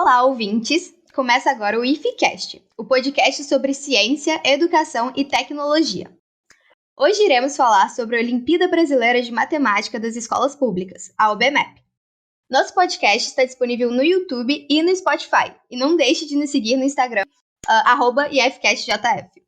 Olá, ouvintes! Começa agora o IFCast, o podcast sobre ciência, educação e tecnologia. Hoje iremos falar sobre a Olimpíada Brasileira de Matemática das Escolas Públicas, a OBMEP. Nosso podcast está disponível no YouTube e no Spotify, e não deixe de nos seguir no Instagram, @IFCastJF.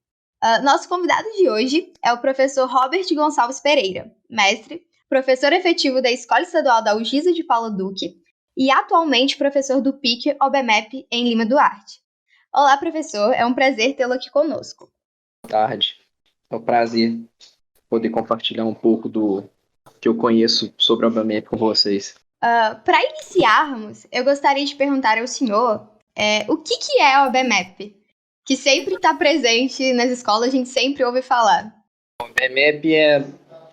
Nosso convidado de hoje é o professor Robert Gonçalves Pereira, mestre, professor efetivo da Escola Estadual da Algisa de Paula Duque e atualmente professor do PIC OBMEP em Lima Duarte. Olá, professor, é um prazer tê-lo aqui conosco. Boa tarde, é um prazer poder compartilhar um pouco do que eu conheço sobre a OBMEP com vocês. Para iniciarmos, eu gostaria de perguntar ao senhor o que é a OBMEP, que sempre está presente nas escolas, a gente sempre ouve falar. A OBMEP é a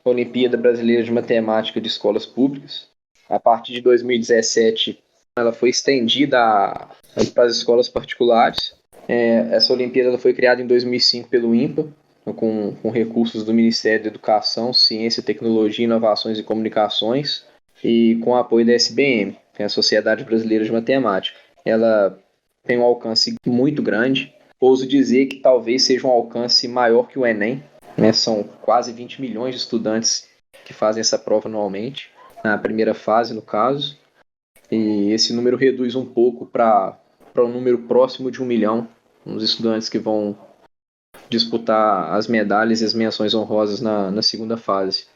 Olimpíada Brasileira de Matemática de Escolas Públicas. A partir de 2017, ela foi estendida para as escolas particulares. Essa Olimpíada ela foi criada em 2005 pelo INPA, com recursos do Ministério da Educação, Ciência, Tecnologia, Inovações e Comunicações, e com o apoio da SBM, que é a Sociedade Brasileira de Matemática. Ela tem um alcance muito grande. Ouso dizer que talvez seja um alcance maior que o Enem, né? São quase 20 milhões de estudantes que fazem essa prova anualmente, na primeira fase, no caso. E esse número reduz um pouco para um número próximo de 1 milhão, os estudantes que vão disputar as medalhas e as menções honrosas na segunda fase.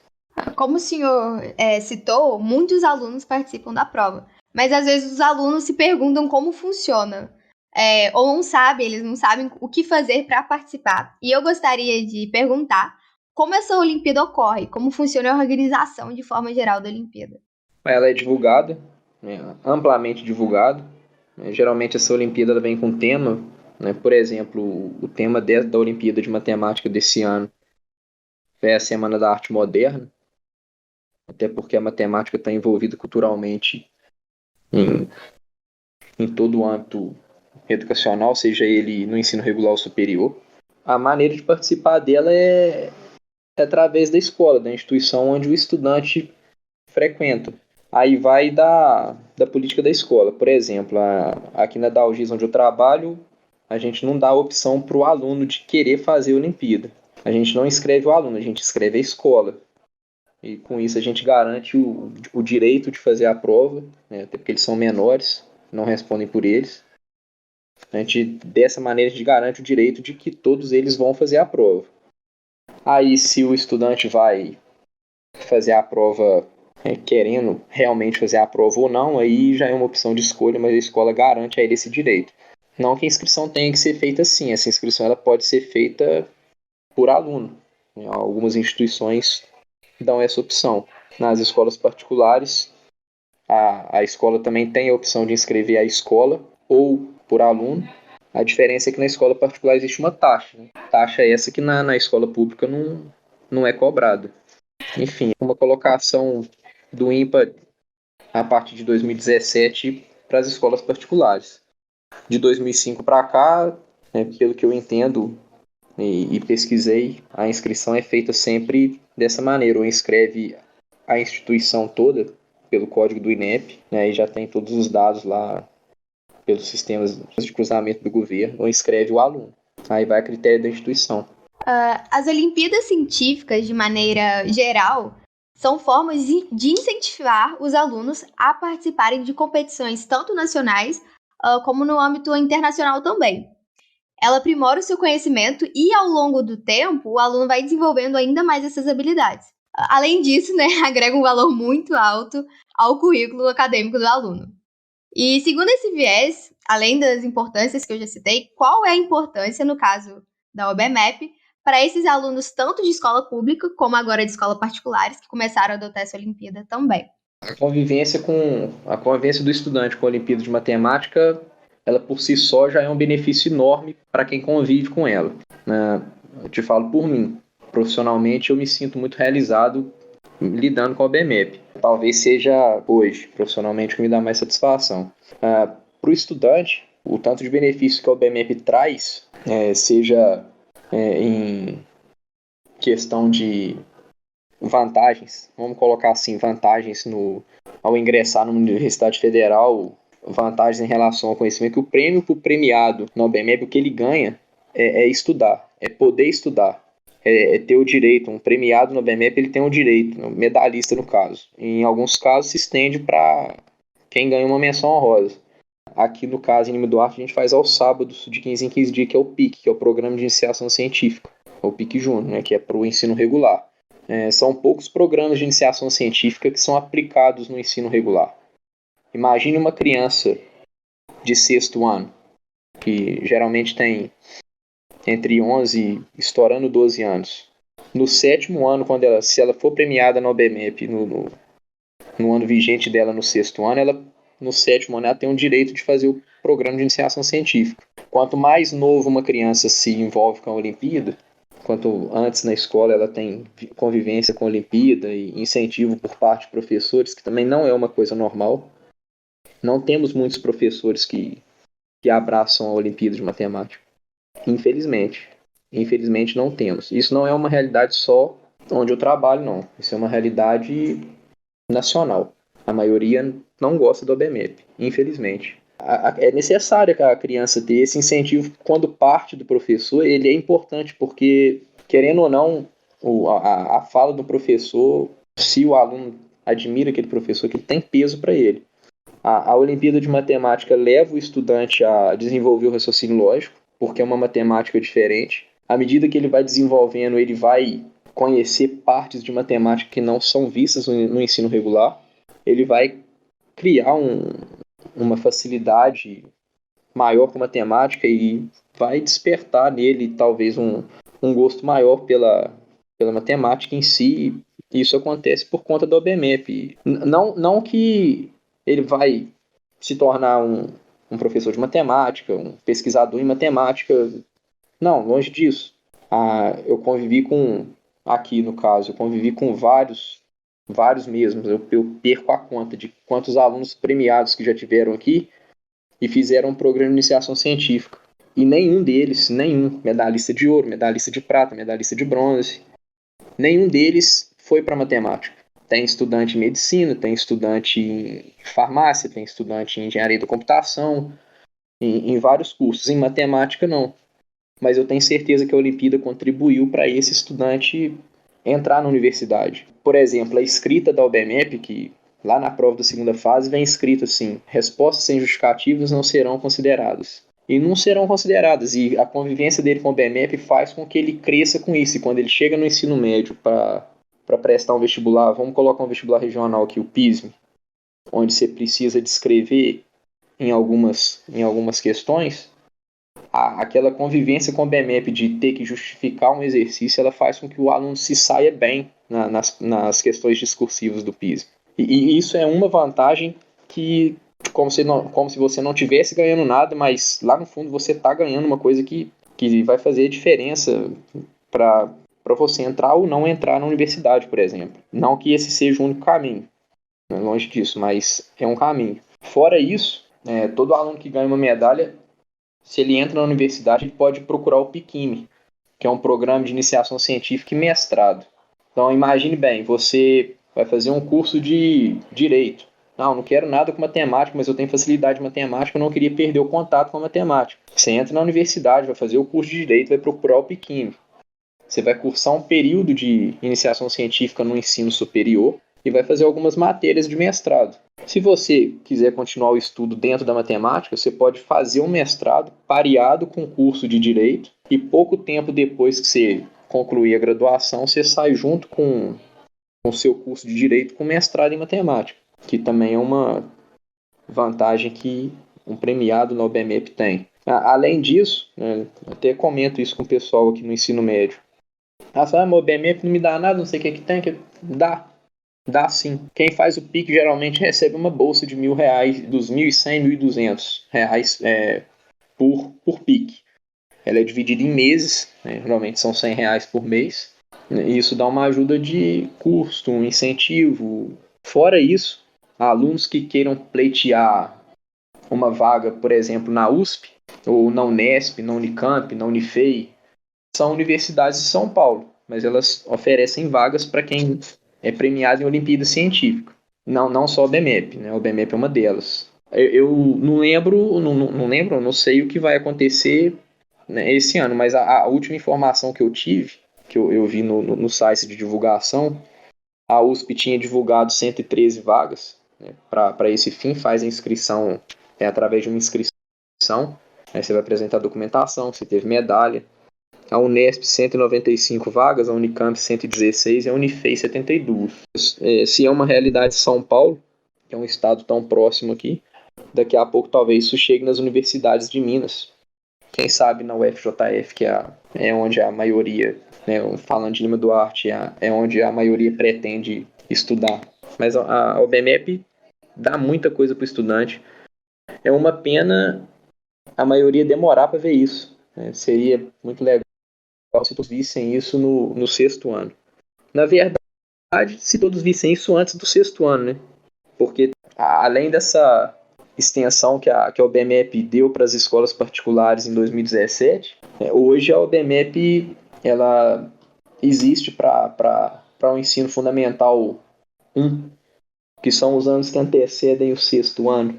Como o senhor citou, muitos alunos participam da prova, mas às vezes os alunos se perguntam como funciona, ou não sabem, eles não sabem o que fazer para participar. E eu gostaria de perguntar como essa Olimpíada ocorre, como funciona a organização de forma geral da Olimpíada. Ela é divulgada, né, amplamente divulgada. Geralmente essa Olimpíada ela vem com tema, né? Por exemplo, o tema da Olimpíada de Matemática desse ano é a Semana da Arte Moderna, até porque a matemática está envolvida culturalmente em, em todo o âmbito educacional, seja ele no ensino regular ou superior. A maneira de participar dela é através da escola, da instituição onde o estudante frequenta. Aí vai da política da escola. Por exemplo, aqui na Dalgis, onde eu trabalho, a gente não dá a opção para o aluno de querer fazer a Olimpíada. A gente não inscreve o aluno, a gente inscreve a escola. E com isso a gente garante o direito de fazer a prova, né, até porque eles são menores, não respondem por eles. Dessa maneira, a gente garante o direito de que todos eles vão fazer a prova. Aí, se o estudante vai fazer a prova querendo realmente fazer a prova ou não, aí já é uma opção de escolha, mas a escola garante a ele esse direito. Não que a inscrição tenha que ser feita assim, essa inscrição ela pode ser feita por aluno. Algumas instituições dão essa opção. Nas escolas particulares, a escola também tem a opção de inscrever a escola ou por aluno. A diferença é que na escola particular existe uma taxa. Né? Taxa essa que na escola pública não é cobrada. Enfim, uma colocação do INPA a partir de 2017 para as escolas particulares. De 2005 para cá, pelo que eu entendo e pesquisei, a inscrição é feita sempre dessa maneira, ou inscreve a instituição toda pelo código do INEP, né, e já tem todos os dados lá pelos sistemas de cruzamento do governo, ou inscreve o aluno. Aí vai a critério da instituição. As Olimpíadas Científicas, de maneira geral, são formas de incentivar os alunos a participarem de competições tanto nacionais como no âmbito internacional também. Ela aprimora o seu conhecimento e, ao longo do tempo, o aluno vai desenvolvendo ainda mais essas habilidades. Além disso, né, agrega um valor muito alto ao currículo acadêmico do aluno. E, segundo esse viés, além das importâncias que eu já citei, qual é a importância, no caso da OBMEP, para esses alunos tanto de escola pública como agora de escola particulares que começaram a adotar essa Olimpíada também? A convivência do estudante com a Olimpíada de Matemática, ela por si só já é um benefício enorme para quem convive com ela. Né? Eu te falo por mim. Profissionalmente, eu me sinto muito realizado lidando com a OBMEP. Talvez seja hoje, profissionalmente, que me dá mais satisfação. Para o estudante, o tanto de benefício que a OBMEP traz, seja em questão de vantagens, vamos colocar assim, vantagens ao ingressar numa universidade federal vantagens em relação ao conhecimento, que o prêmio para o premiado no OBMEP, o que ele ganha é estudar, é poder estudar, é ter o direito. Um premiado no OBMEP, ele tem o direito, um medalhista no caso. Em alguns casos se estende para quem ganha uma menção honrosa. Aqui no caso, em Lima Duarte, a gente faz aos sábados, de 15 em 15 dias, que é o PIC, que é o Programa de Iniciação Científica, o PIC Júnior, né, que é para o ensino regular. São poucos programas de iniciação científica que são aplicados no ensino regular. Imagine uma criança de 6º ano, que geralmente tem entre 11 e estourando 12 anos. No 7º ano, se ela for premiada no OBMEP, no ano vigente dela no 6º ano, no 7º ano ela tem o direito de fazer o programa de iniciação científica. Quanto mais novo uma criança se envolve com a Olimpíada, quanto antes na escola ela tem convivência com a Olimpíada e incentivo por parte de professores, que também não é uma coisa normal. Não temos muitos professores que abraçam a Olimpíada de Matemática. Infelizmente. Infelizmente não temos. Isso não é uma realidade só onde eu trabalho, não. Isso é uma realidade nacional. A maioria não gosta do OBMEP, infelizmente. É necessário que a criança ter esse incentivo quando parte do professor. Ele é importante porque, querendo ou não, a fala do professor, se o aluno admira aquele professor, que tem peso para ele. A Olimpíada de Matemática leva o estudante a desenvolver o raciocínio lógico, porque é uma matemática diferente. À medida que ele vai desenvolvendo, ele vai conhecer partes de matemática que não são vistas no ensino regular. Ele vai criar uma facilidade maior com matemática e vai despertar nele talvez um gosto maior pela matemática em si. Isso acontece por conta do OBMEP. Não que ele vai se tornar um professor de matemática, um pesquisador em matemática. Não, longe disso. Eu convivi aqui no caso, eu convivi com vários mesmos. Eu perco a conta de quantos alunos premiados que já tiveram aqui e fizeram um programa de iniciação científica. E nenhum deles, medalhista de ouro, medalhista de prata, medalhista de bronze, nenhum deles foi para matemática. Tem estudante em medicina, tem estudante em farmácia, tem estudante em engenharia da computação, em vários cursos. Em matemática, não. Mas eu tenho certeza que a Olimpíada contribuiu para esse estudante entrar na universidade. Por exemplo, a escrita da OBMEP, que lá na prova da segunda fase vem escrito assim: respostas sem justificativas não serão consideradas. E não serão consideradas. E a convivência dele com o OBMEP faz com que ele cresça com isso. E quando ele chega no ensino médio para prestar um vestibular, vamos colocar um vestibular regional aqui, o PISM, onde você precisa descrever em algumas questões, aquela convivência com o BMEP de ter que justificar um exercício, ela faz com que o aluno se saia bem nas questões discursivas do PISM. E isso é uma vantagem que, como se você não estivesse ganhando nada, mas lá no fundo você está ganhando uma coisa que vai fazer diferença para você entrar ou não entrar na universidade, por exemplo. Não que esse seja o único caminho, longe disso, mas é um caminho. Fora isso, todo aluno que ganha uma medalha, se ele entra na universidade, ele pode procurar o PIQUIME, que é um programa de iniciação científica e mestrado. Então, imagine bem, você vai fazer um curso de Direito. Não quero nada com matemática, mas eu tenho facilidade em matemática, eu não queria perder o contato com a matemática. Você entra na universidade, vai fazer o curso de Direito, vai procurar o PIQUIME. Você vai cursar um período de iniciação científica no ensino superior e vai fazer algumas matérias de mestrado. Se você quiser continuar o estudo dentro da matemática, você pode fazer um mestrado pareado com o curso de Direito e pouco tempo depois que você concluir a graduação, você sai junto com o seu curso de Direito com mestrado em matemática, que também é uma vantagem que um premiado no OBMEP tem. Além disso, até comento isso com o pessoal aqui no ensino médio. Meu OBMEP não me dá nada, não sei o que tem, que dá sim. Quem faz o PIC geralmente recebe uma bolsa de R$1.000, dos R$1.100, R$1.200 por PIC. Ela é dividida em meses, geralmente são R$100 por mês. E isso dá uma ajuda de custo, um incentivo. Fora isso, alunos que queiram pleitear uma vaga, por exemplo, na USP, ou na Unesp, na Unicamp, na Unifei, são universidades de São Paulo, mas elas oferecem vagas para quem é premiado em Olimpíada Científica. Não só o BMEP, o BMEP é uma delas. Eu não sei o que vai acontecer, né, esse ano, mas a última informação que eu tive, que eu vi no site de divulgação, a USP tinha divulgado 113 vagas, né, para esse fim, faz a inscrição através de uma inscrição, aí você vai apresentar a documentação, você teve medalha. A Unesp 195 vagas, a Unicamp 116 e a Unifei 72. Se é uma realidade de São Paulo, que é um estado tão próximo aqui, daqui a pouco talvez isso chegue nas universidades de Minas. Quem sabe na UFJF, que é onde a maioria, né, falando de Lima Duarte, é onde a maioria pretende estudar. Mas a UBMEP dá muita coisa para o estudante. É uma pena a maioria demorar para ver isso, né? Seria muito legal se todos vissem isso no sexto ano. Na verdade, se todos vissem isso antes do sexto ano, né? Porque além dessa extensão que a OBMEP deu para as escolas particulares em 2017, hoje a OBMEP ela existe para o ensino fundamental 1, que são os anos que antecedem o sexto ano.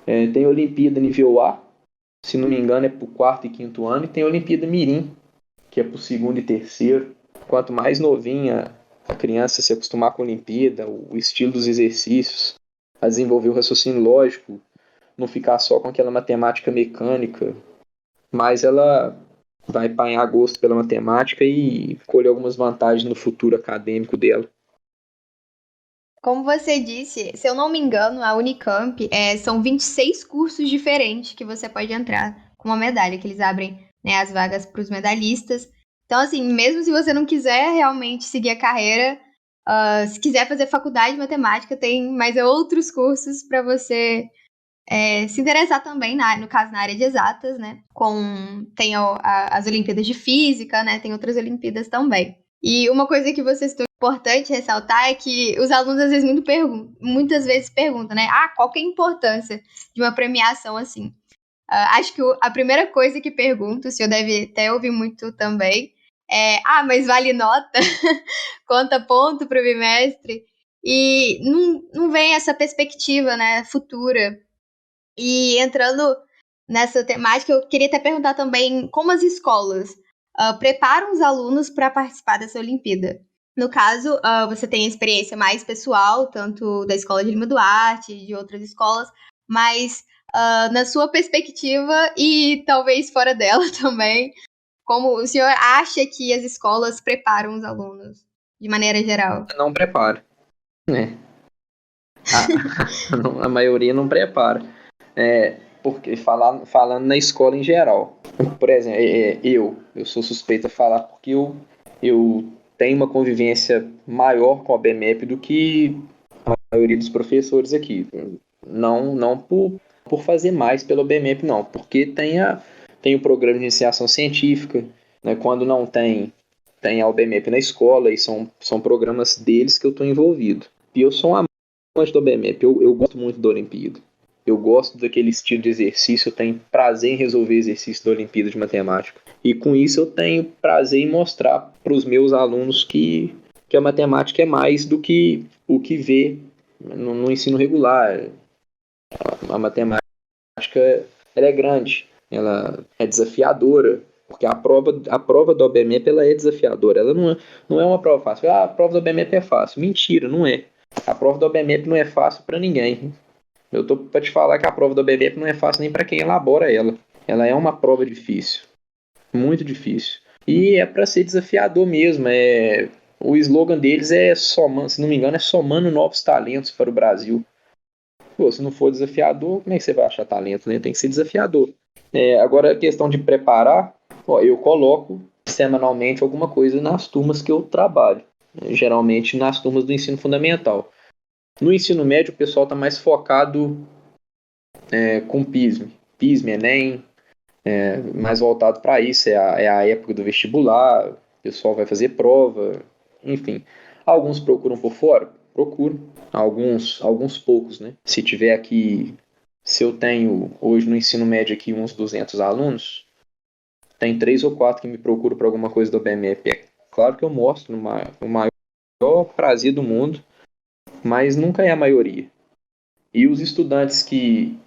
Tem Olimpíada nível A, se não me engano é para o quarto e quinto ano, e tem Olimpíada Mirim, que é para o segundo e terceiro. Quanto mais novinha a criança se acostumar com a Olimpíada, o estilo dos exercícios, a desenvolver o raciocínio lógico, não ficar só com aquela matemática mecânica, mas ela vai apanhar gosto pela matemática e colher algumas vantagens no futuro acadêmico dela. Como você disse, se eu não me engano, a Unicamp são 26 cursos diferentes que você pode entrar com uma medalha, que eles abrem, né, as vagas para os medalhistas. Então, assim, mesmo se você não quiser realmente seguir a carreira, se quiser fazer faculdade de matemática, tem mais outros cursos para você se interessar também, no caso, na área de exatas, né? Tem as Olimpíadas de Física, né? Tem outras Olimpíadas também. E uma coisa que vocês estão importante ressaltar é que os alunos às vezes muitas vezes perguntam, né? Qual que é a importância de uma premiação assim? Acho que a primeira coisa que pergunto, o senhor deve até ouvir muito também, mas vale nota? Conta ponto para o bimestre? E não vem essa perspectiva, né, futura. E entrando nessa temática, eu queria até perguntar também como as escolas preparam os alunos para participar dessa Olimpíada. No caso, você tem a experiência mais pessoal, tanto da Escola de Lima Duarte, de outras escolas, mas na sua perspectiva e talvez fora dela também, como o senhor acha que as escolas preparam os alunos, de maneira geral? Não prepara, né? A maioria não prepara. Porque falando na escola em geral. Por exemplo, eu sou suspeito a falar porque eu tenho uma convivência maior com a BMEP do que a maioria dos professores aqui. Não por fazer mais pela BMEP, não. Porque tem o programa de iniciação científica, né? Quando não tem a OBMEP na escola, e são programas deles que eu estou envolvido. E eu sou um amante da OBMEP, eu gosto muito da Olimpíada. Eu gosto daquele estilo de exercício, eu tenho prazer em resolver exercício da Olimpíada de Matemática. E com isso eu tenho prazer em mostrar para os meus alunos que a matemática é mais do que o que vê no ensino regular. A matemática ela é grande, ela é desafiadora, porque a prova da OBMEP ela é desafiadora, ela não é uma prova fácil. A prova da OBMEP é fácil. Mentira, não é. A prova da OBMEP não é fácil para ninguém. Eu tô para te falar que a prova da OBMEP não é fácil nem para quem elabora ela. Ela é uma prova difícil, muito difícil. E é para ser desafiador mesmo. O slogan deles somando, se não me engano, é somando novos talentos para o Brasil. Pô, se não for desafiador, como é que você vai achar talento, né? Tem que ser desafiador. Agora, a questão de preparar, eu coloco semanalmente alguma coisa nas turmas que eu trabalho. Geralmente nas turmas do ensino fundamental. No ensino médio, o pessoal está mais focado com PISM. PISM, Enem, mais voltado para isso. É a época do vestibular, o pessoal vai fazer prova, enfim. Alguns procuram por fora? Procuram. Alguns poucos, né? Se eu tenho hoje no ensino médio aqui uns 200 alunos, tem 3 ou 4 que me procuram para alguma coisa do BMF. É claro que eu mostro o maior prazer do mundo, mas nunca é a maioria. E os estudantes que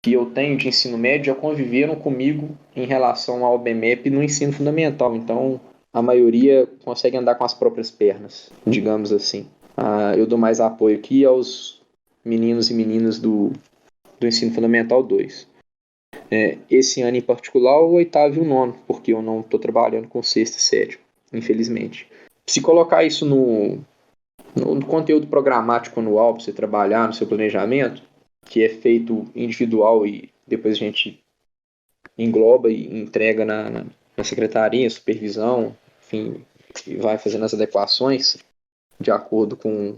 eu tenho de ensino médio já conviveram comigo em relação ao BMEP no ensino fundamental. Então, a maioria consegue andar com as próprias pernas, digamos assim. Eu dou mais apoio aqui aos meninos e meninas do ensino fundamental 2. Esse ano em particular, o oitavo e o nono, porque eu não estou trabalhando com sexto e sétimo, infelizmente. Se colocar isso no conteúdo programático anual para você trabalhar no seu planejamento, que é feito individual e depois a gente engloba e entrega na secretaria, supervisão, enfim, e vai fazendo as adequações de acordo com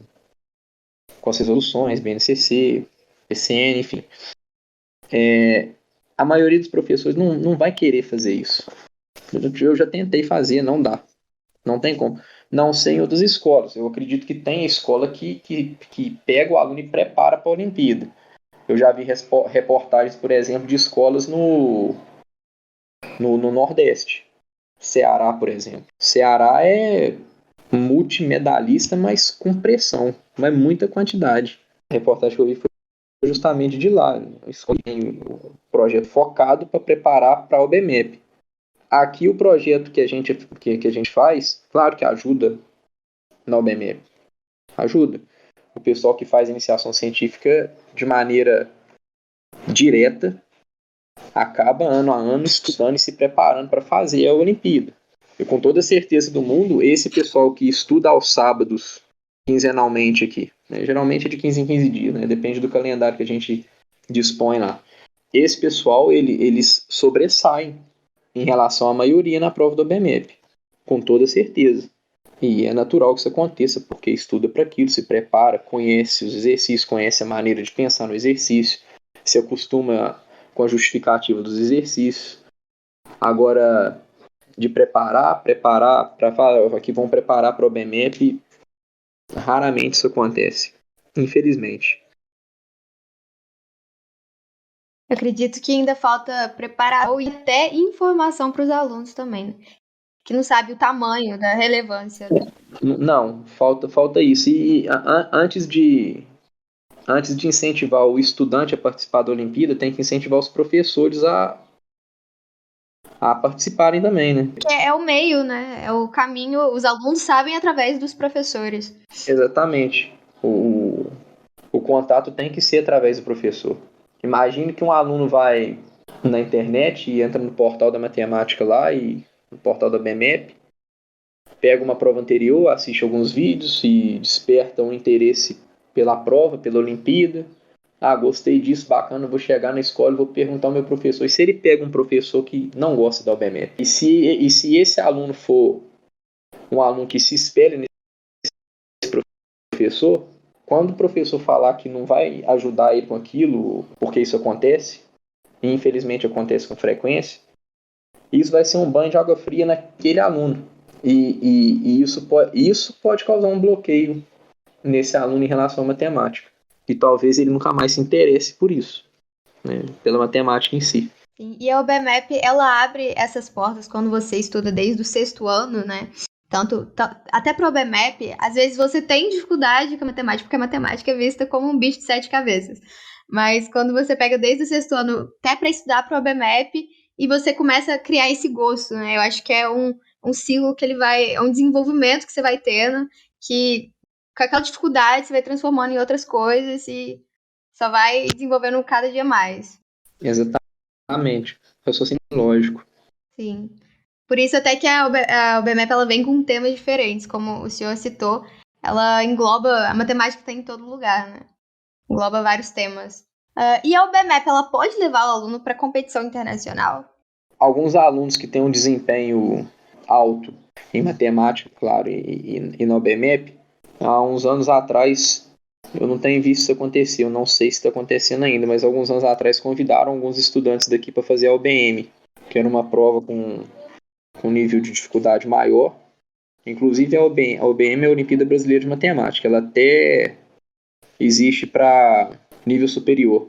as resoluções, BNCC, PCN, enfim. A maioria dos professores não vai querer fazer isso. Eu já tentei fazer, não dá. Não tem como. Não sei em outras escolas. Eu acredito que tem escola que pega o aluno e prepara para a Olimpíada. Eu já vi reportagens, por exemplo, de escolas no Nordeste. Ceará, por exemplo. Ceará é multimedalista, mas com pressão, mas muita quantidade. A reportagem que eu vi foi justamente de lá. A escola tem um projeto focado para preparar para o BMEP. Aqui o projeto que a gente faz, claro que ajuda na UBMEP. Ajuda. O pessoal que faz iniciação científica de maneira direta acaba ano a ano estudando e se preparando para fazer a Olimpíada. Eu, com toda certeza do mundo, esse pessoal que estuda aos sábados, quinzenalmente aqui, né? Geralmente é de 15 em 15 dias, né? Depende do calendário que a gente dispõe lá. Esse pessoal, eles sobressaem em relação à maioria na prova do BMEP, com toda certeza. E é natural que isso aconteça, porque estuda para aquilo, se prepara, conhece os exercícios, conhece a maneira de pensar no exercício, se acostuma com a justificativa dos exercícios. Agora, de preparar para falar que vão preparar para o BMEP, raramente isso acontece, infelizmente. Eu acredito que ainda falta preparação e até informação para os alunos também, né? Que não sabe o tamanho da relevância, né? Não, falta isso. E antes de incentivar o estudante a participar da Olimpíada, tem que incentivar os professores a participarem também, né? Que é o meio, né? É o caminho, os alunos sabem através dos professores. Exatamente. O contato tem que ser através do professor. Imagine que um aluno vai na internet e entra no portal da matemática lá e no portal da BMEP, pega uma prova anterior, assiste alguns vídeos e desperta um interesse pela prova, pela Olimpíada. Gostei disso, bacana, vou chegar na escola e vou perguntar ao meu professor. E se ele pega um professor que não gosta da OBMEP? E se esse aluno for um aluno que se espelha nesse professor, quando o professor falar que não vai ajudar ele com aquilo, porque isso acontece, e infelizmente acontece com frequência, isso vai ser um banho de água fria naquele aluno. E isso pode causar um bloqueio nesse aluno em relação à matemática. E talvez ele nunca mais se interesse por isso, né, pela matemática em si. Sim, e a UBMEP, ela abre essas portas quando você estuda desde o sexto ano, né? Até para o UBMEP, às vezes você tem dificuldade com a matemática, porque a matemática é vista como um bicho de 7 cabeças. Mas quando você pega desde o sexto ano até para estudar para o UBMEP, e você começa a criar esse gosto, né? Eu acho que é um ciclo que é um desenvolvimento que você vai tendo, que com aquela dificuldade você vai transformando em outras coisas e só vai desenvolvendo cada dia mais. Exatamente. Raciocínio lógico. Sim. Por isso até que a UBMEP ela vem com temas diferentes, como o senhor citou, ela engloba, a matemática está em todo lugar, né? Engloba vários temas. E a UBMEP, ela pode levar o aluno para competição internacional? Alguns alunos que têm um desempenho alto em matemática, claro, e no BMEP, há uns anos atrás, eu não tenho visto isso acontecer, eu não sei se está acontecendo ainda, mas alguns anos atrás convidaram alguns estudantes daqui para fazer a OBM, que era uma prova com nível de dificuldade maior. Inclusive a OBM é a Olimpíada Brasileira de Matemática, ela até existe para nível superior.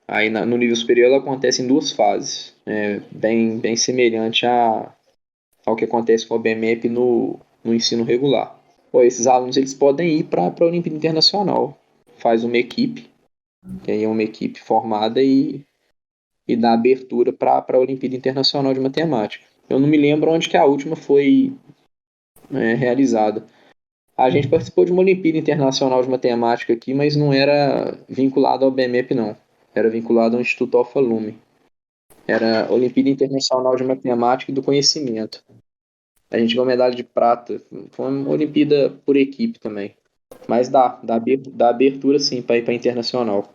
Aí no nível superior ela acontece em duas fases, bem semelhante ao que acontece com a BMEP no ensino regular. Esses alunos eles podem ir para a Olimpíada Internacional. Faz uma equipe, que aí é uma equipe formada e dá abertura para a Olimpíada Internacional de Matemática. Eu não me lembro onde que a última foi realizada. A gente participou de uma Olimpíada Internacional de Matemática aqui, mas não era vinculado ao BMEP, não. Era vinculado ao Instituto Alfa Lume. Era Olimpíada Internacional de Matemática e do Conhecimento. A gente ganhou medalha de prata. Foi uma Olimpíada por equipe também. Mas dá abertura sim para ir para internacional.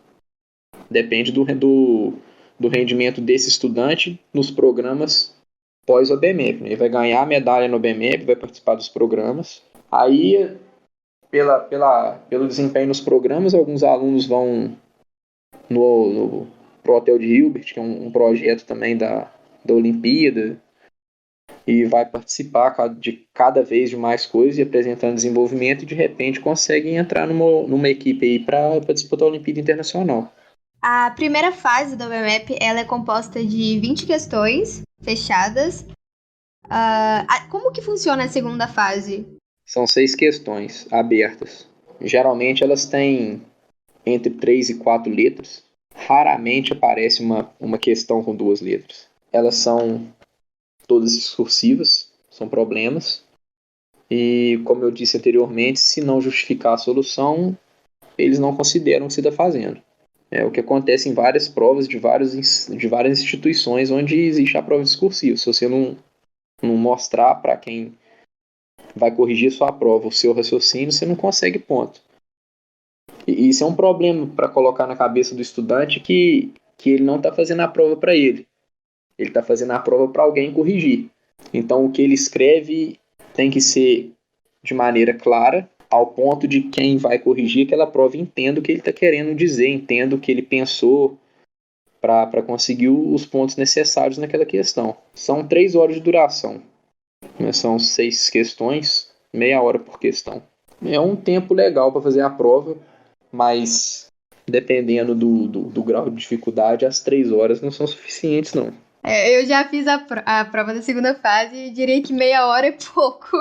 Depende do rendimento desse estudante nos programas pós-OBMEP. Ele vai ganhar a medalha no OBMEP, vai participar dos programas. Aí, pelo desempenho nos programas, alguns alunos vão pro Hotel de Hilbert, que é um projeto também da Olimpíada, e vai participar de cada vez de mais coisas e apresentando desenvolvimento e de repente conseguem entrar numa equipe aí para disputar a Olimpíada Internacional. A primeira fase da UEMAP, ela é composta de 20 questões fechadas. Como que funciona a segunda fase? São 6 questões abertas. Geralmente elas têm entre 3 e 4 letras. Raramente aparece uma questão com 2 letras. Elas são todas discursivas, são problemas. E, como eu disse anteriormente, se não justificar a solução, eles não consideram o que você está fazendo. É o que acontece em várias provas de várias instituições onde existe a prova discursiva. Se você não mostrar para quem vai corrigir sua prova o seu raciocínio, você não consegue ponto. E isso é um problema para colocar na cabeça do estudante que ele não está fazendo a prova para ele. Ele está fazendo a prova para alguém corrigir. Então, o que ele escreve tem que ser de maneira clara, ao ponto de quem vai corrigir aquela prova entenda o que ele está querendo dizer, entenda o que ele pensou para conseguir os pontos necessários naquela questão. São 3 horas de duração. São 6 questões, meia hora por questão. É um tempo legal para fazer a prova, mas dependendo do grau de dificuldade, as 3 horas não são suficientes, não. Eu já fiz a prova da segunda fase e diria que meia hora é pouco.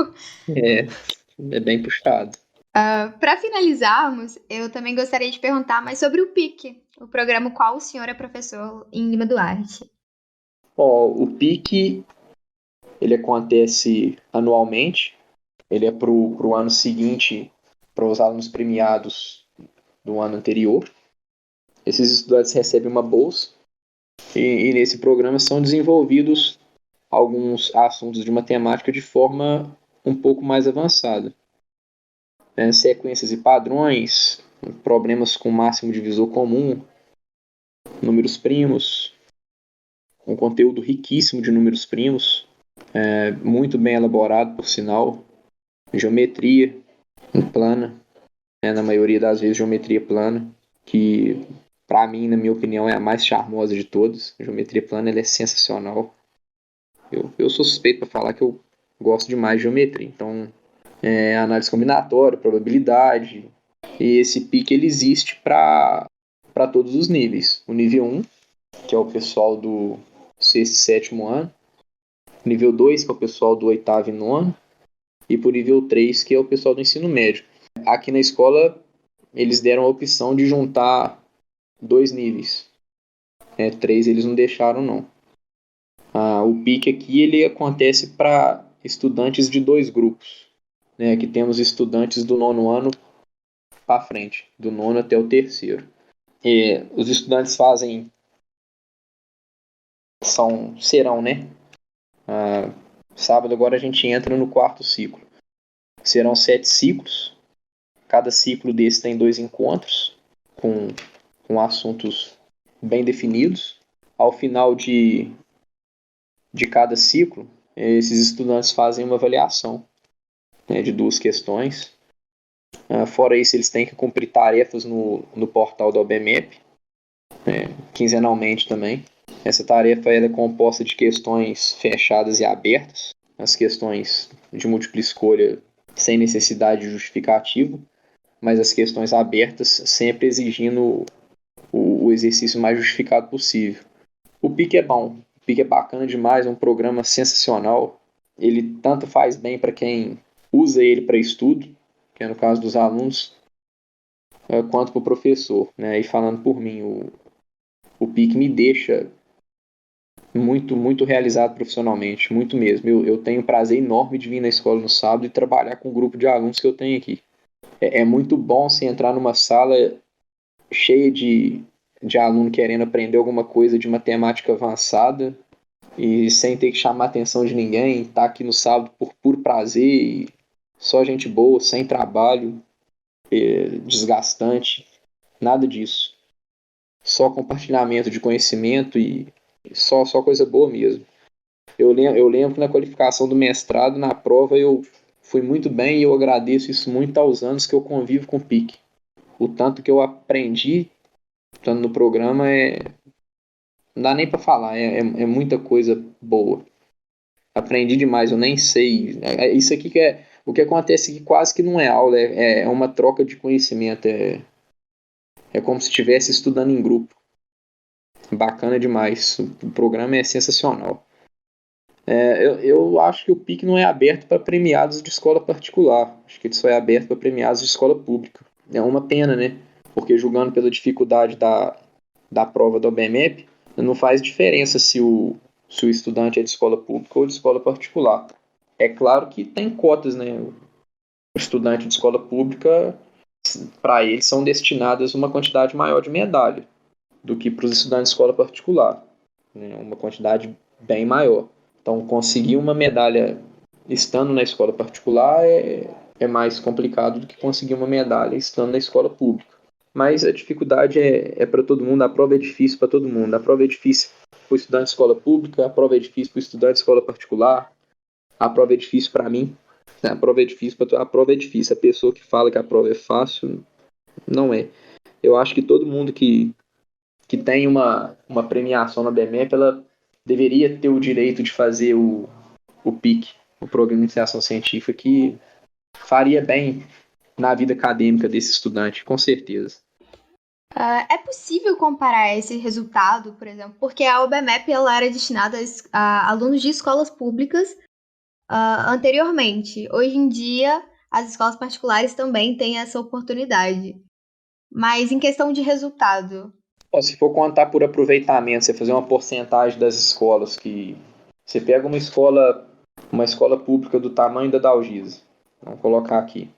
É bem puxado. Para finalizarmos, eu também gostaria de perguntar mais sobre o PIC, o programa qual o senhor é professor em Lima Duarte. O PIC ele acontece anualmente, ele é para o ano seguinte, para os alunos premiados do ano anterior. Esses estudantes recebem uma bolsa e nesse programa são desenvolvidos alguns assuntos de matemática de forma um pouco mais avançada. Sequências e padrões, problemas com máximo divisor comum, números primos, um conteúdo riquíssimo de números primos, muito bem elaborado, por sinal, geometria plana, na maioria das vezes geometria plana, que para mim, na minha opinião, é a mais charmosa de todas. A geometria plana ela é sensacional. Eu sou suspeito para falar que eu gosto demais de geometria, então análise combinatória, probabilidade, e esse PIC ele existe para todos os níveis. O nível 1, que é o pessoal do sexto e sétimo ano, o nível 2, que é o pessoal do oitavo e nono, e para o nível 3, que é o pessoal do ensino médio. Aqui na escola, eles deram a opção de juntar 2 níveis. 3 eles não deixaram, não. O PIC aqui ele acontece para estudantes de 2 grupos. Aqui temos estudantes do nono ano para frente, do nono até o terceiro. Os estudantes serão, né? Sábado agora a gente entra no 4º ciclo. Serão 7 ciclos. Cada ciclo desse tem 2 encontros com assuntos bem definidos. Ao final de cada ciclo, esses estudantes fazem uma avaliação de 2 questões. Fora isso, eles têm que cumprir tarefas no portal da OBMEP, quinzenalmente também. Essa tarefa ela é composta de questões fechadas e abertas. As questões de múltipla escolha sem necessidade de justificativo, mas as questões abertas sempre exigindo o exercício mais justificado possível. O PIC é bom, o PIC é bacana demais, é um programa sensacional. Ele tanto faz bem para quem usa ele para estudo, que é no caso dos alunos, quanto para o professor, né? E falando por mim, o PIC me deixa muito, muito realizado profissionalmente, muito mesmo. Eu tenho um prazer enorme de vir na escola no sábado e trabalhar com o grupo de alunos que eu tenho aqui. É muito bom você entrar numa sala cheia de aluno querendo aprender alguma coisa de matemática avançada e sem ter que chamar a atenção de ninguém, estar aqui no sábado por puro prazer, e só gente boa, sem trabalho, desgastante, nada disso. Só compartilhamento de conhecimento e só coisa boa mesmo. Eu lembro que na qualificação do mestrado, na prova, eu fui muito bem e eu agradeço isso muito aos anos que eu convivo com o PIC. O tanto que eu aprendi estando no programa não dá nem para falar, é muita coisa boa. Aprendi demais, eu nem sei. Isso aqui que é. O que acontece aqui quase que não é aula, é uma troca de conhecimento. É como se estivesse estudando em grupo. Bacana demais. O programa é sensacional. Eu acho que o PIC não é aberto para premiados de escola particular. Acho que ele só é aberto para premiados de escola pública. É uma pena, né? Porque julgando pela dificuldade da prova do OBMEP, não faz diferença se o estudante é de escola pública ou de escola particular. É claro que tem cotas, né? O estudante de escola pública, para eles, são destinadas uma quantidade maior de medalha do que para os estudantes de escola particular, né? Uma quantidade bem maior. Então, conseguir uma medalha estando na escola particular é mais complicado do que conseguir uma medalha estando na escola pública. Mas a dificuldade é para todo mundo, a prova é difícil para todo mundo. A prova é difícil para o estudante de escola pública, a prova é difícil para o estudante de escola particular, a prova é difícil para mim, a prova é difícil, a prova é difícil. A pessoa que fala que a prova é fácil, não é. Eu acho que todo mundo que tem uma premiação na BMEP, ela deveria ter o direito de fazer o PIC, o Programa de Iniciação Científica, que faria bem na vida acadêmica desse estudante, com certeza. É possível comparar esse resultado, por exemplo, porque a OBMEP ela era destinada a alunos de escolas públicas anteriormente. Hoje em dia, as escolas particulares também têm essa oportunidade. Mas em questão de resultado. Se for contar por aproveitamento, você fazer uma porcentagem das escolas que você pega uma escola pública do tamanho da Dalgisa, vamos colocar aqui,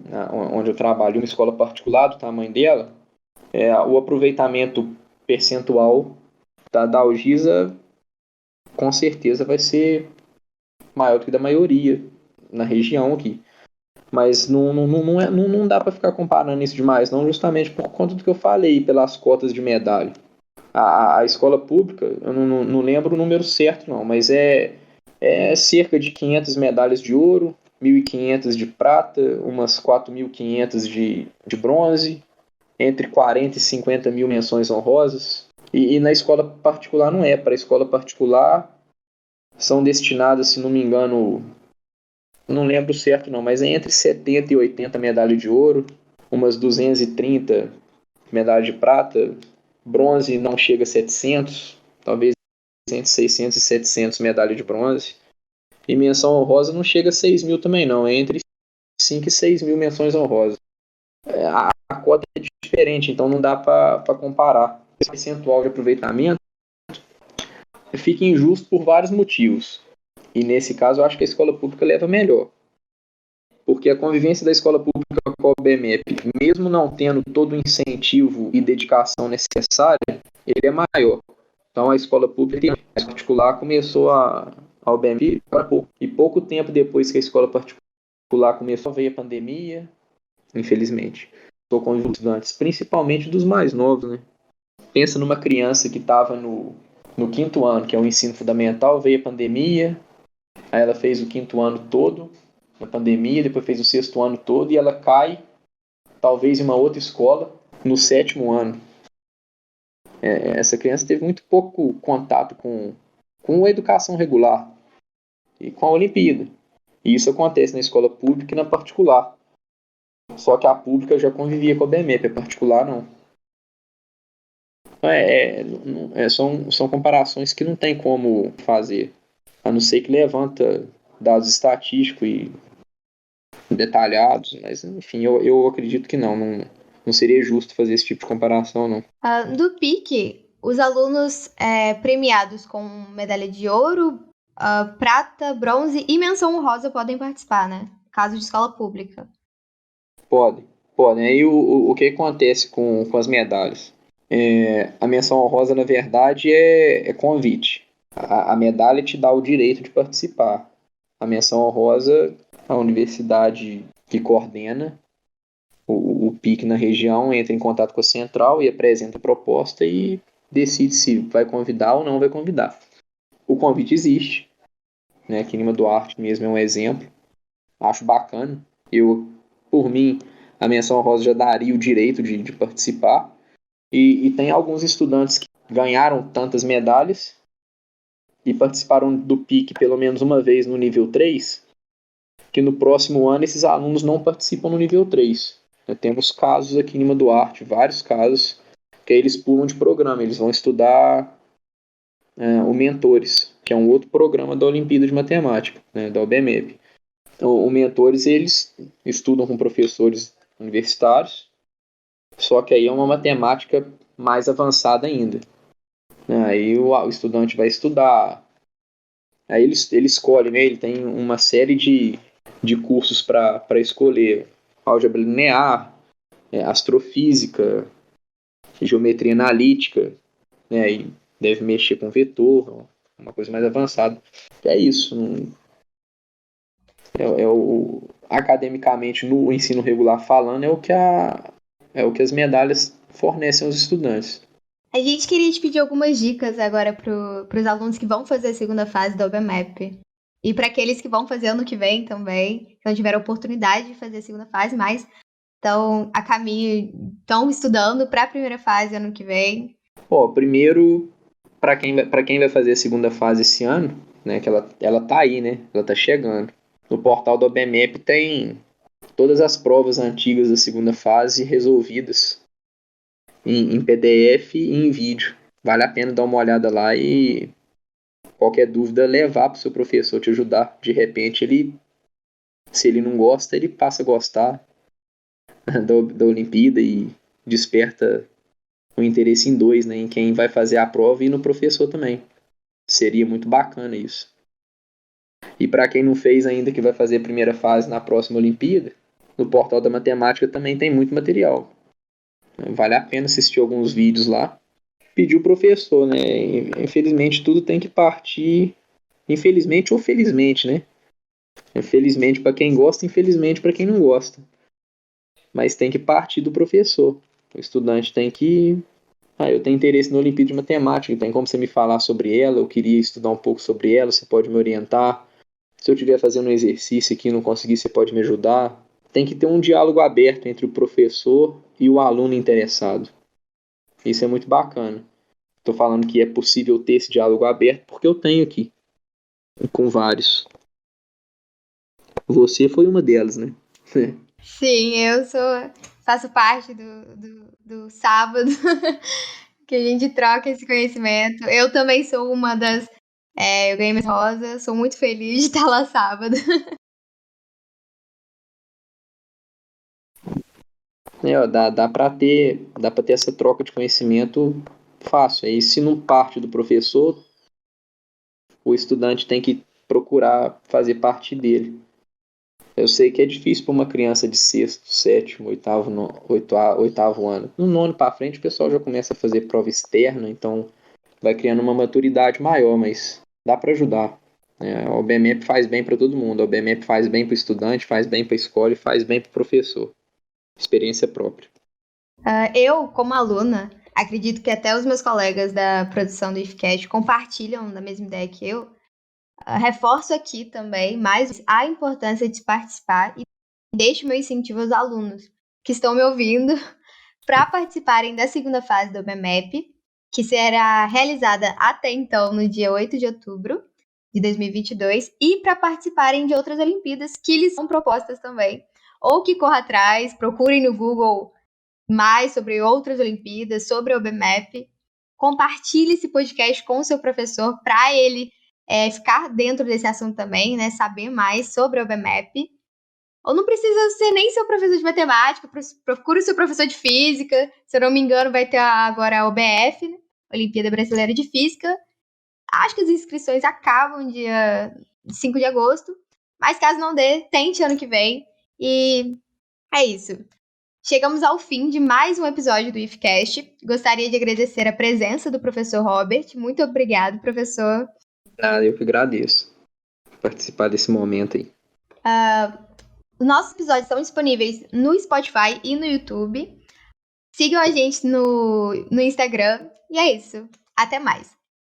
né, onde eu trabalho, uma escola particular do tamanho dela, o aproveitamento percentual da Dalgisa com certeza vai ser maior do que da maioria na região aqui. Mas não dá para ficar comparando isso demais, não, justamente por conta do que eu falei, pelas cotas de medalha. A escola pública, eu não lembro o número certo, não, mas é cerca de 500 medalhas de ouro, 1.500 de prata, umas 4.500 de bronze, entre 40 e 50 mil menções honrosas. E na escola particular não é. Para a escola particular são destinadas, se não me engano, não lembro certo não, mas é entre 70 e 80 medalhas de ouro, umas 230 medalhas de prata, bronze não chega a 700, talvez entre 600 e 700 medalhas de bronze, e menção honrosa não chega a 6 mil também não, é entre 5 e 6 mil menções honrosas. A cota é diferente, então não dá para comparar. Esse percentual de aproveitamento fica injusto por vários motivos, e nesse caso eu acho que a escola pública leva melhor. Porque a convivência da escola pública com a OBMEP, mesmo não tendo todo o incentivo e dedicação necessária, ele é maior. Então a escola pública em particular começou a OBMEP para pouco. E pouco tempo depois que a escola particular começou, veio a pandemia, infelizmente. Estou com os estudantes, principalmente dos mais novos, né? Pensa numa criança que estava no quinto ano, que é o ensino fundamental, veio a pandemia, aí ela fez o quinto ano todo, na pandemia, depois fez o sexto ano todo e ela cai, talvez em uma outra escola, no sétimo ano. Essa criança teve muito pouco contato com a educação regular e com a Olimpíada. E isso acontece na escola pública e na particular. Só que a pública já convivia com a BMEP, a particular não. São comparações que não tem como fazer, a não ser que levanta dados estatísticos e detalhados, mas enfim, eu acredito que não não seria justo fazer esse tipo de comparação, não. Do PIC, os alunos premiados com medalha de ouro, prata, bronze e menção honrosa podem participar, né? Caso de escola pública. Podem. Aí o que acontece com as medalhas? A menção honrosa, na verdade, é convite. A medalha te dá o direito de participar. A menção honrosa, a universidade que coordena o PIC na região entra em contato com a central e apresenta a proposta e decide se vai convidar ou não vai convidar. O convite existe, né? Aqui em Lima Duarte mesmo é um exemplo. Acho bacana. Eu, por mim, a menção honrosa já daria o direito de participar. E tem alguns estudantes que ganharam tantas medalhas e participaram do PIC pelo menos uma vez no nível 3, que no próximo ano esses alunos não participam no nível 3. Temos casos aqui em Lima Duarte, vários casos, que eles pulam de programa, eles vão estudar o Mentores, que é um outro programa da Olimpíada de Matemática, né, da OBMEP. Então, o Mentores, eles estudam com professores universitários, só que aí é uma matemática mais avançada ainda. Aí o estudante vai estudar, aí ele escolhe, né, ele tem uma série de cursos para escolher: álgebra linear, astrofísica, geometria analítica, né, aí deve mexer com vetor, uma coisa mais avançada. É isso. Academicamente, no ensino regular falando, é o que as medalhas fornecem aos estudantes. A gente queria te pedir algumas dicas agora para os alunos que vão fazer a segunda fase da OBMAP. E para aqueles que vão fazer ano que vem também, que não tiveram oportunidade de fazer a segunda fase, mas estão a caminho, estão estudando para a primeira fase ano que vem. Primeiro, para quem vai fazer a segunda fase esse ano, né, que ela tá aí, né? Ela tá chegando. No portal do OBMEP tem todas as provas antigas da segunda fase resolvidas em PDF e em vídeo. Vale a pena dar uma olhada lá e qualquer dúvida levar para o seu professor te ajudar. De repente, se ele não gosta, ele passa a gostar da Olimpíada e desperta o interesse em dois, né, em quem vai fazer a prova e no professor também. Seria muito bacana isso. E para quem não fez ainda, que vai fazer a primeira fase na próxima Olimpíada, no portal da matemática também tem muito material. Vale a pena assistir alguns vídeos lá. Pedir o professor, né? Infelizmente tudo tem que partir, infelizmente ou felizmente, né? Felizmente para quem gosta, infelizmente para quem não gosta. Mas tem que partir do professor. O estudante tem que eu tenho interesse na Olimpíada de Matemática, tem como você me falar sobre ela? Eu queria estudar um pouco sobre ela, você pode me orientar? Se eu estiver fazendo um exercício aqui e não conseguir, você pode me ajudar? Tem que ter um diálogo aberto entre o professor e o aluno interessado. Isso é muito bacana. Estou falando que é possível ter esse diálogo aberto porque eu tenho aqui, com vários. Você foi uma delas, né? Sim, faço parte do sábado que a gente troca esse conhecimento. Eu também sou uma das. Eu ganhei minha rosa, sou muito feliz de estar lá sábado. Dá para ter essa troca de conhecimento fácil. Aí, se não parte do professor, o estudante tem que procurar fazer parte dele. Eu sei que é difícil para uma criança de sexto, sétimo, oitavo ano. No nono para frente, o pessoal já começa a fazer prova externa, então vai criando uma maturidade maior, mas dá para ajudar. A OBMEP faz bem para todo mundo. A OBMEP faz bem para o estudante, faz bem para a escola e faz bem para o professor. Experiência própria. Eu, como aluna, acredito que até os meus colegas da produção do IFCast compartilham da mesma ideia que eu. Reforço aqui também mais a importância de participar e deixo meu incentivo aos alunos que estão me ouvindo para participarem da segunda fase do BMEP, que será realizada até então no dia 8 de outubro de 2022, e para participarem de outras Olimpíadas que lhes são propostas também. Ou que corra atrás, procurem no Google mais sobre outras Olimpíadas, sobre o BMEP. Compartilhe esse podcast com o seu professor para ele ficar dentro desse assunto também, né? Saber mais sobre o BMEP. Ou não precisa ser nem seu professor de matemática, procure o seu professor de física. Se eu não me engano, vai ter agora a OBF, né? Olimpíada Brasileira de Física. Acho que as inscrições acabam dia 5 de agosto. Mas caso não dê, tente ano que vem. E é isso. Chegamos ao fim de mais um episódio do IFCast. Gostaria de agradecer a presença do professor Robert. Muito obrigado, professor. Eu que agradeço por participar desse momento aí. Os nossos episódios estão disponíveis no Spotify e no YouTube. Sigam a gente no Instagram. E é isso. Até mais.